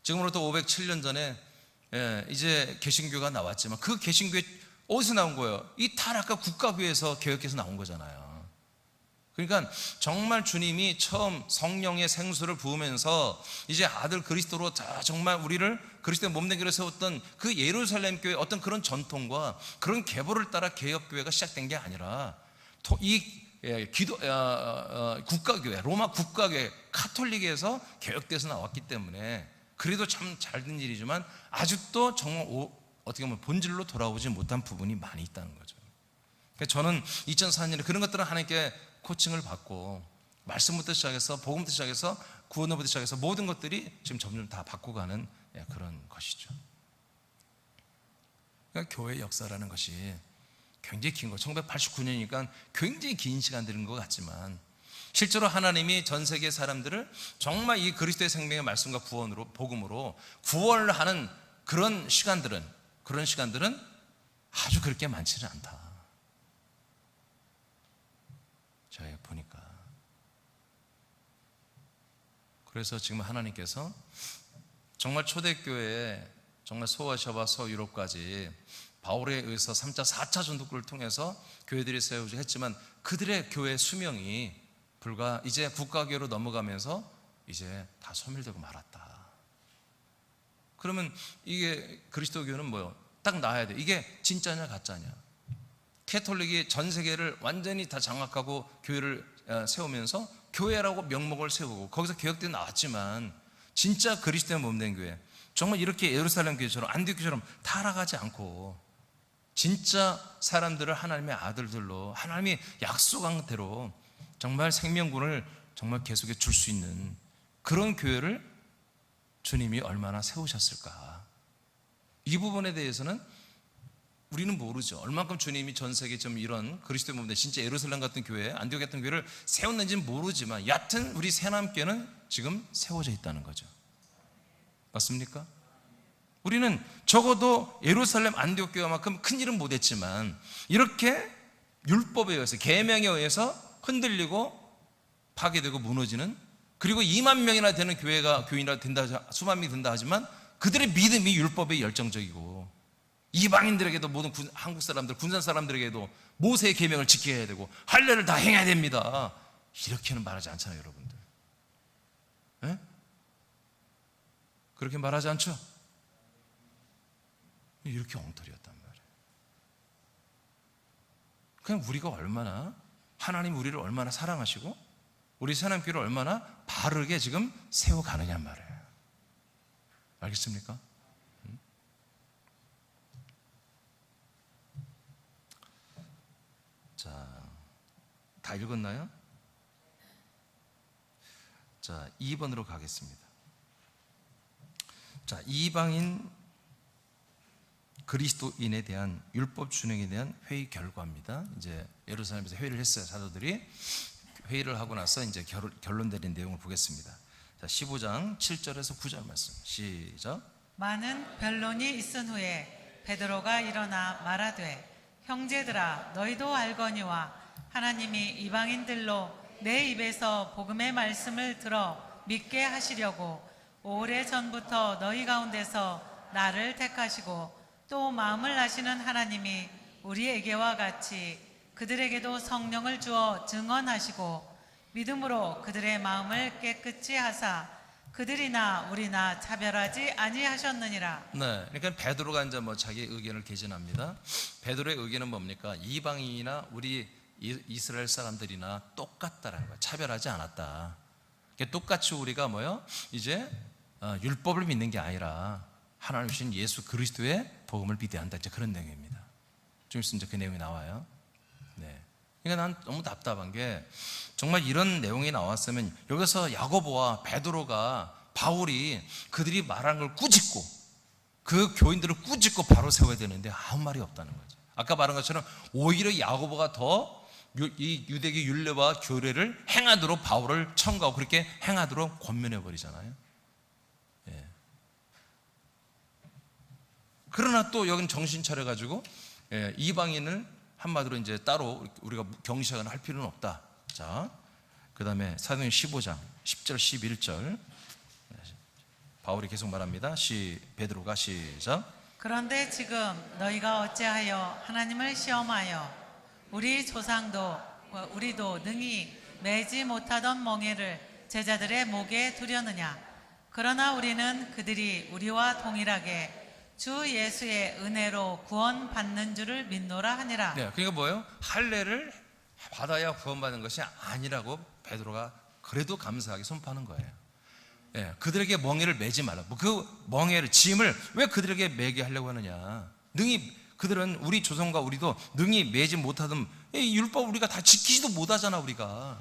A: 지금으로부터 507년 전에 이제 개신교가 나왔지만 그 개신교회 어디서 나온 거예요? 이 타락과 국가교회에서 개혁해서 나온 거잖아요. 그러니까 정말 주님이 처음 성령의 생수를 부으면서 이제 아들 그리스도로 정말 우리를 그리스도의 몸된 교회로 세웠던 그 예루살렘 교회 어떤 그런 전통과 그런 계보를 따라 개혁교회가 시작된 게 아니라 이 국가교회, 로마 국가교회, 카톨릭에서 개혁돼서 나왔기 때문에 그래도 참 잘된 일이지만 아직도 정말 어떻게 보면 본질로 돌아오지 못한 부분이 많이 있다는 거죠. 그러니까 저는 2004년에 그런 것들은 하나님께 코칭을 받고 말씀부터 시작해서 복음부터 시작해서 구원부터 시작해서 모든 것들이 지금 점점 다 바꿔가는 그런 것이죠. 그러니까 교회의 역사라는 것이 굉장히 긴 거, 1989년이니까 굉장히 긴 시간 들은 것 같지만 실제로 하나님이 전 세계 사람들을 정말 이 그리스도의 생명의 말씀과 구원으로 복음으로 구원하는 그런 시간들은 아주 그렇게 많지는 않다. 저희가 보니까. 그래서 지금 하나님께서 정말 초대교회에 정말 소아시아와 서유럽까지 바울에 의해서 3차, 4차 전도를 통해서 교회들이 세우지 했지만 그들의 교회 수명이 불과 이제 국가교회로 넘어가면서 이제 다 소멸되고 말았다. 그러면 이게 그리스도교는 뭐요? 딱 나와야 돼. 이게 진짜냐 가짜냐. 캐톨릭이 전 세계를 완전히 다 장악하고 교회를 세우면서 교회라고 명목을 세우고 거기서 개혁도 나왔지만 진짜 그리스도의 몸된 교회 정말 이렇게 예루살렘 교회처럼 안디옥 교회처럼 타락하지 않고 진짜 사람들을 하나님의 아들들로 하나님이 약속한 대로 정말 생명군을 정말 계속해 줄 수 있는 그런 교회를 주님이 얼마나 세우셨을까. 이 부분에 대해서는 우리는 모르죠. 얼만큼 주님이 전 세계 좀 이런 그리스도의 몸된 진짜 예루살렘 같은 교회, 안디옥 같은 교회를 세웠는지는 모르지만 여하튼 우리 새남교회는 지금 세워져 있다는 거죠. 맞습니까? 우리는 적어도 예루살렘 안디옥 교회만큼 큰 일은 못했지만 이렇게 율법에 의해서 계명에 의해서 흔들리고 파괴되고 무너지는 그리고 2만 명이나 되는 교인이라 된다, 수만 명이 된다 하지만 그들의 믿음이 율법에 열정적이고 이방인들에게도 모든 한국 사람들, 군산 사람들에게도 모세의 계명을 지켜야 되고 할례를 다 행해야 됩니다. 이렇게는 말하지 않잖아요, 여러분들. 네? 그렇게 말하지 않죠? 이렇게 엉터리였단 말이에요. 그냥 우리가 얼마나 하나님 우리를 얼마나 사랑하시고 우리 새남교를 얼마나 바르게 지금 세워가느냐 말이에요. 알겠습니까? 자, 다 읽었나요? 자, 2번으로 가겠습니다. 자, 이방인 그리스도인에 대한 율법 준행에 대한 회의 결과입니다. 이제 예루살렘에서 회의를 했어요. 사도들이 회의를 하고 나서 이제 결론 내린 내용을 보겠습니다. 자, 15장 7절에서 9절 말씀 시작.
B: 많은 변론이 있은 후에 베드로가 일어나 말하되 형제들아 너희도 알거니와 하나님이 이방인들로 내 입에서 복음의 말씀을 들어 믿게 하시려고 오래전부터 너희 가운데서 나를 택하시고 또 마음을 아시는 하나님이 우리에게와 같이 그들에게도 성령을 주어 증언하시고 믿음으로 그들의 마음을 깨끗이 하사 그들이나 우리나 차별하지 아니하셨느니라.
A: 네, 그러니까 베드로가 이제 뭐 자기 의견을 개진합니다. 베드로의 의견은 뭡니까? 이방인이나 우리 이스라엘 사람들이나 똑같다라는 거야. 차별하지 않았다. 똑같이 우리가 뭐요? 이제 율법을 믿는 게 아니라 하나님 주신 예수 그리스도의 복음을 비대한다. 이제 그런 내용입니다. 좀 있으면 이제 그 내용이 나와요. 네. 그러니까 난 너무 답답한 게 정말 이런 내용이 나왔으면 여기서 야고보와 베드로가 바울이 그들이 말한 걸 꾸짖고 그 교인들을 꾸짖고 바로 세워야 되는데 아무 말이 없다는 거죠. 아까 말한 것처럼 오히려 야고보가 더 이 유대교 율례와 교례를 행하도록 바울을 청구하고 그렇게 행하도록 권면해 버리잖아요. 예. 그러나 또 여긴 정신 차려 가지고 이방인을 한마디로 이제 따로 우리가 경시하거나 할 필요는 없다. 자, 그 다음에 사도행전 15장 10절 11절 바울이 계속 말합니다. 베드로가 시작.
B: 그런데 지금 너희가 어찌하여 하나님을 시험하여 우리 조상도 우리도 능히 매지 못하던 멍에를 제자들의 목에 두려느냐. 그러나 우리는 그들이 우리와 동일하게 주 예수의 은혜로 구원 받는 줄을 믿노라 하니라.
A: 네, 그러니까 뭐예요? 할례를 받아야 구원받는 것이 아니라고 베드로가 그래도 감사하게 선포하는 거예요. 예, 그들에게 멍에를 매지 말라. 그 멍에를 짐을 왜 그들에게 매게 하려고 하느냐? 능히 그들은 우리 조상과 우리도 능히 매지 못하던 이 율법 우리가 다 지키지도 못하잖아 우리가.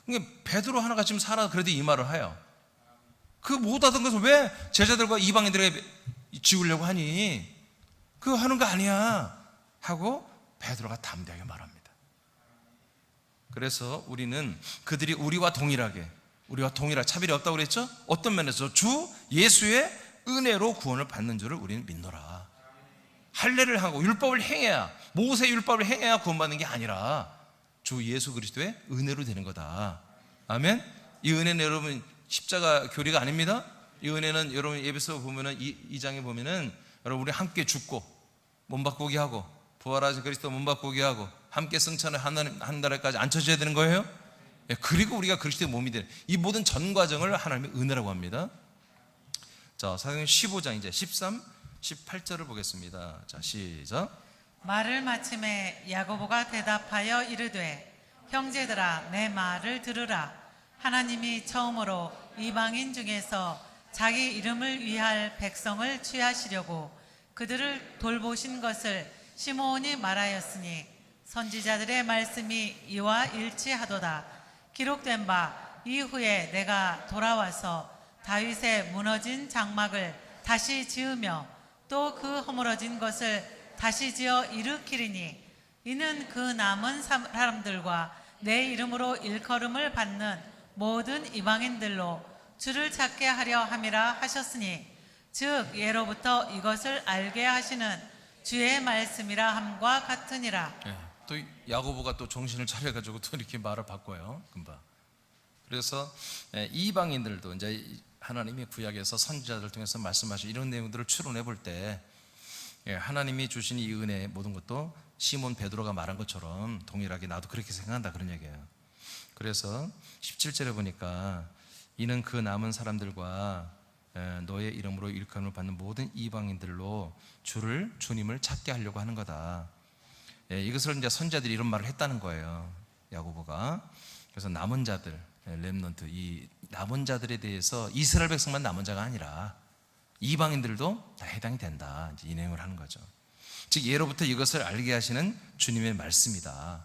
A: 그러니까 베드로 하나가 지금 살아 그래도 이 말을 해요. 그 못하던 것을 왜 제자들과 이방인들에게 지우려고 하니? 그거 하는 거 아니야 하고 베드로가 담대하게 말합니다. 그래서 우리는 그들이 우리와 동일하게 차별이 없다고 그랬죠? 어떤 면에서 주 예수의 은혜로 구원을 받는 줄을 우리는 믿노라. 할례를 하고 율법을 행해야, 모세 율법을 행해야 구원받는 게 아니라 주 예수 그리스도의 은혜로 되는 거다. 아멘. 이 은혜는 여러분 십자가 교리가 아닙니다. 이 은혜는 여러분 예배서 보면은 2장에 보면은 여러분 우리 함께 죽고 몸 바꾸게 하고 부활하신 그리스도 몸 바꾸게 하고 함께 승천을 한 날까지 앉혀져야 되는 거예요. 그리고 우리가 그리스도의 몸이 되는 이 모든 전 과정을 하나님의 은혜라고 합니다. 자, 사도행전 15장 이제 13, 18절을 보겠습니다. 자, 시작.
B: 말을 마침에 야고보가 대답하여 이르되 형제들아 내 말을 들으라. 하나님이 처음으로 이방인 중에서 자기 이름을 위할 백성을 취하시려고 그들을 돌보신 것을 시므온이 말하였으니 선지자들의 말씀이 이와 일치하도다. 기록된 바 이후에 내가 돌아와서 다윗의 무너진 장막을 다시 지으며 또 그 허물어진 것을 다시 지어 일으키리니 이는 그 남은 사람들과 내 이름으로 일컬음을 받는 모든 이방인들로 주를 찾게 하려 함이라 하셨으니 즉 예로부터 이것을 알게 하시는 주의 말씀이라 함과 같으니라.
A: 또 야고보가 또 정신을 차려가지고 또 이렇게 말을 바꿔요. 금방. 그래서 이방인들도 이제 하나님이 구약에서 선지자들 통해서 말씀하신 이런 내용들을 추론해 볼 때 하나님이 주신 이 은혜 모든 것도 시몬 베드로가 말한 것처럼 동일하게 나도 그렇게 생각한다 그런 얘기예요. 그래서 17절에 보니까 이는 그 남은 사람들과 너의 이름으로 일컬음을 받는 모든 이방인들로 주님을 찾게 하려고 하는 거다. 이것을 이제 선지자들이 이런 말을 했다는 거예요. 야고보가. 그래서 남은 자들, 렘넌트, 이 남은 자들에 대해서 이스라엘 백성만 남은 자가 아니라 이방인들도 다 해당이 된다, 이제 이 내용을 하는 거죠. 즉 예로부터 이것을 알게 하시는 주님의 말씀이다.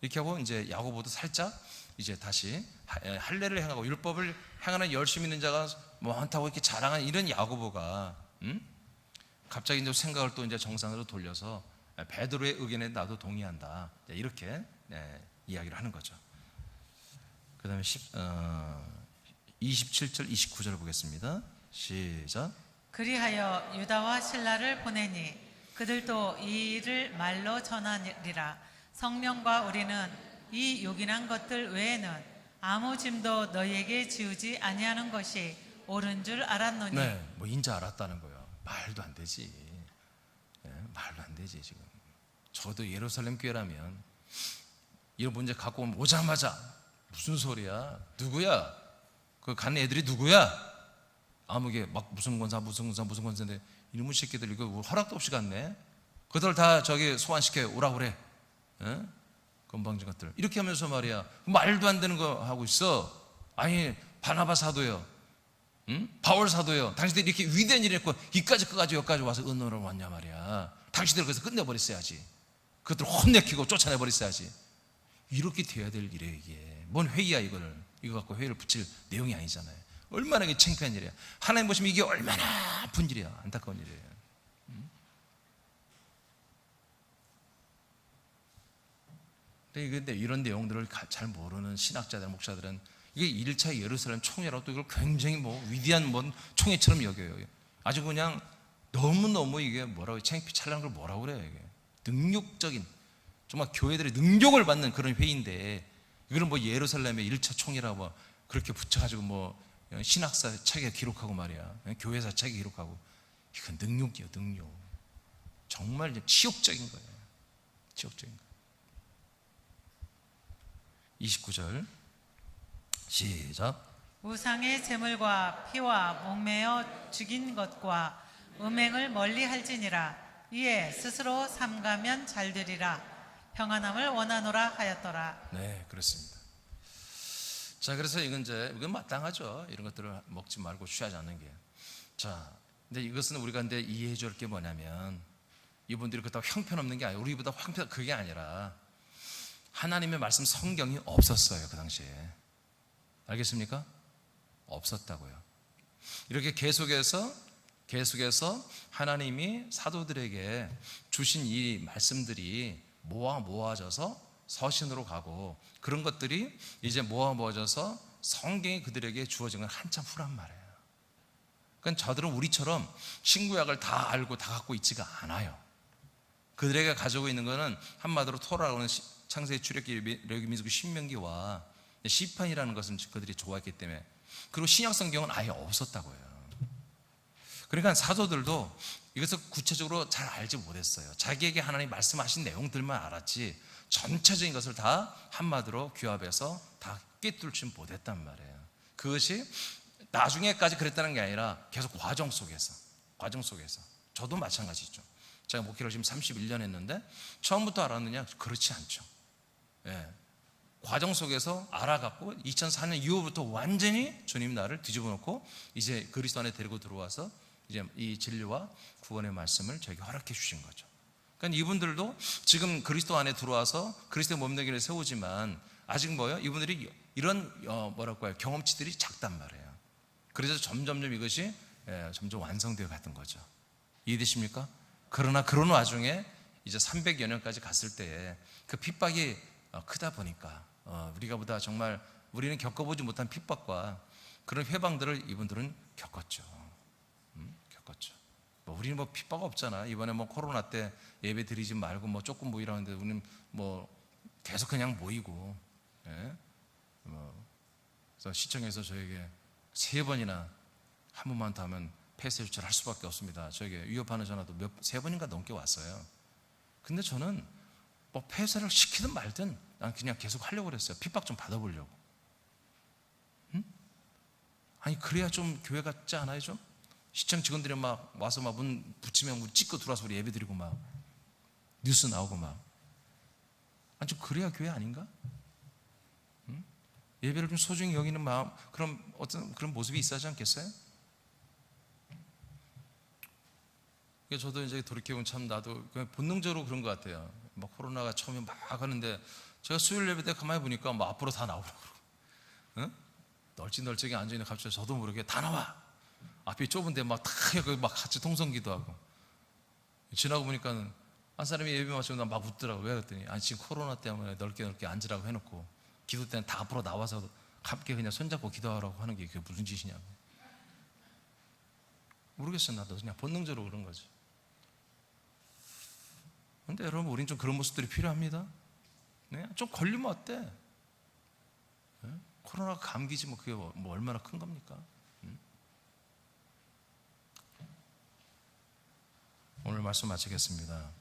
A: 이렇게 하고 이제 야고보도 살짝 이제 다시 할례를 행하고 율법을 행하는 열심히 있는 자가 많다고 이렇게 자랑하는 이런 야고보가 갑자기 이제 생각을 또 이제 정상으로 돌려서 베드로의 의견에 나도 동의한다, 이렇게 이야기를 하는 거죠. 그 다음에 27절 29절 보겠습니다. 시작.
B: 그리하여 유다와 실라를 보내니 그들도 이 일을 말로 전하리라. 성령과 우리는 이 요긴한 것들 외에는 아무 짐도 너희에게 지우지 아니하는 것이 옳은 줄 알았노니.
A: 네, 뭐 인자 알았다는 거예요. 말도 안 되지. 말도 안 되지. 지금 저도 예루살렘 교회라면 이런 문제 갖고 오자마자 무슨 소리야? 누구야? 그 간 애들이 누구야? 아무게 막 무슨 권사인데 이놈의 새끼들 이거 허락도 없이 갔네. 그들 다 저기 소환시켜 오라고 그래. 건방진 것들. 이렇게 하면서 말이야, 말도 안 되는 거 하고 있어. 아니 바나바 사도요, 바울 사도요, 당신들이 이렇게 위대한 일을 했고 이까지 끝까지 여기까지 와서 은혜로 왔냐 말이야. 당신들 그래서 끝내버렸어야지. 그것들 혼내키고 쫓아내버렸어야지. 이렇게 돼야 될 일이에요. 이게 뭔 회의야. 이거 갖고 회의를 붙일 내용이 아니잖아요. 얼마나 이게 창피한 일이야. 하나님 보시면 이게 얼마나 아픈 일이야. 안타까운 일이에요. 근데 이런 내용들을 잘 모르는 신학자들, 목사들은 이게 1차 예루살렘 총회라고 또 이걸 굉장히 위대한 총회처럼 여겨요. 아주 그냥 너무너무 이게 창피 찰나는 걸 뭐라고 그래요. 이게 능욕적인, 정말 교회들의 능욕을 받는 그런 회의인데, 이거는 예루살렘의 1차 총회라고 그렇게 붙여가지고 신학사 책에 기록하고 말이야, 교회사 책에 기록하고, 이건 능욕이에요. 능욕. 정말 치욕적인 거예요. 치욕적인 거예요. 29절 시작.
B: 우상의 제물과 피와 목매어 죽인 것과 음행을 멀리 할지니라. 이에 스스로 삼가면 잘되리라. 평안함을 원하노라 하였더라.
A: 네, 그렇습니다. 자, 그래서 이건 마땅하죠. 이런 것들을 먹지 말고 취하지 않는 게. 자, 근데 이것은 우리가 이해해 줄 게 뭐냐면, 이분들이 그렇다고 형편없는 게 아니라, 우리보다 그게 아니라 하나님의 말씀 성경이 없었어요. 그 당시에. 알겠습니까? 없었다고요. 이렇게 계속해서 하나님이 사도들에게 주신 이 말씀들이 모아져서 서신으로 가고, 그런 것들이 이제 모아져서 성경이 그들에게 주어진 건 한참 후란 말이에요. 그러니까 저들은 우리처럼 신구약을 다 알고 다 갖고 있지가 않아요. 그들에게 가지고 있는 것은 한마디로 토라라는 창세기, 출애굽기, 레위기, 신명기와 시편이라는 것은 그들이 좋아했기 때문에, 그리고 신약 성경은 아예 없었다고요. 그러니까 사도들도 이것을 구체적으로 잘 알지 못했어요. 자기에게 하나님 말씀하신 내용들만 알았지 전체적인 것을 다 한마디로 규합해서 다 꿰뚫지 못했단 말이에요. 그것이 나중에까지 그랬다는 게 아니라 계속 과정 속에서 저도 마찬가지죠. 제가 목회를 지금 31년 했는데 처음부터 알았느냐? 그렇지 않죠. 과정 속에서 알아갖고 2004년 이후부터 완전히 주님 나를 뒤집어 놓고 이제 그리스도 안에 데리고 들어와서 이제 이 진리와 구원의 말씀을 저에게 허락해 주신 거죠. 그러니까 이분들도 지금 그리스도 안에 들어와서 그리스도의 몸되기를 세우지만 아직 이분들이 이런 경험치들이 작단 말이에요. 그래서 점점 이것이 점점 완성되어 갔던 거죠. 이해되십니까? 그러나 그런 와중에 이제 300여 년까지 갔을 때에 그 핍박이 크다 보니까 우리가보다 정말 우리는 겪어보지 못한 핍박과 그런 회방들을 이분들은 겪었죠. 우리는 핍박 없잖아. 이번에 코로나 때 예배 드리지 말고 조금 이러는데 우리는 계속 그냥 모이고, 그래서 시청에서 저에게 3번이나 한 번만 더 하면 폐쇄 조치를 할 수밖에 없습니다. 저에게 위협하는 전화도 3번인가 넘게 왔어요. 근데 저는 폐쇄를 시키든 말든 난 그냥 계속 하려고 그랬어요. 핍박 좀 받아보려고. 아니 그래야 좀 교회 같지 않아요? 좀 시청 직원들이 와서 문 붙이면 우리 찍고 들어와서 우리 예배 드리고 뉴스 나오고 아니 좀 그래야 교회 아닌가? 예배를 좀 소중히 여기는 마음, 그런 어떤 그런 모습이 있어야지 않겠어요? 저도 이제 돌이켜보면 참 나도 그냥 본능적으로 그런 것 같아요. 막 코로나가 처음에 막 하는데 제가 수요일 예배 때 가만히 보니까 막 앞으로 다 나오라고 그러고, 응? 널찍널찍이 앉아있는 갑자기 저도 모르게 다 나와. 앞이 좁은데 막 같이 통성기도 하고. 지나고 보니까는 한 사람이 예배 마치고 나 막 웃더라고. 왜 그랬더니 아니 지금 코로나 때문에 넓게 앉으라고 해놓고 기도 때는 다 앞으로 나와서 함께 그냥 손잡고 기도하라고 하는 게 그게 무슨 짓이냐고. 모르겠어요. 나도 그냥 본능적으로 그런 거지. 근데 여러분, 우린 좀 그런 모습들이 필요합니다. 네? 좀 걸리면 어때? 네? 코로나가 감기지 뭐 그게 뭐 얼마나 큰 겁니까? 오늘 말씀 마치겠습니다.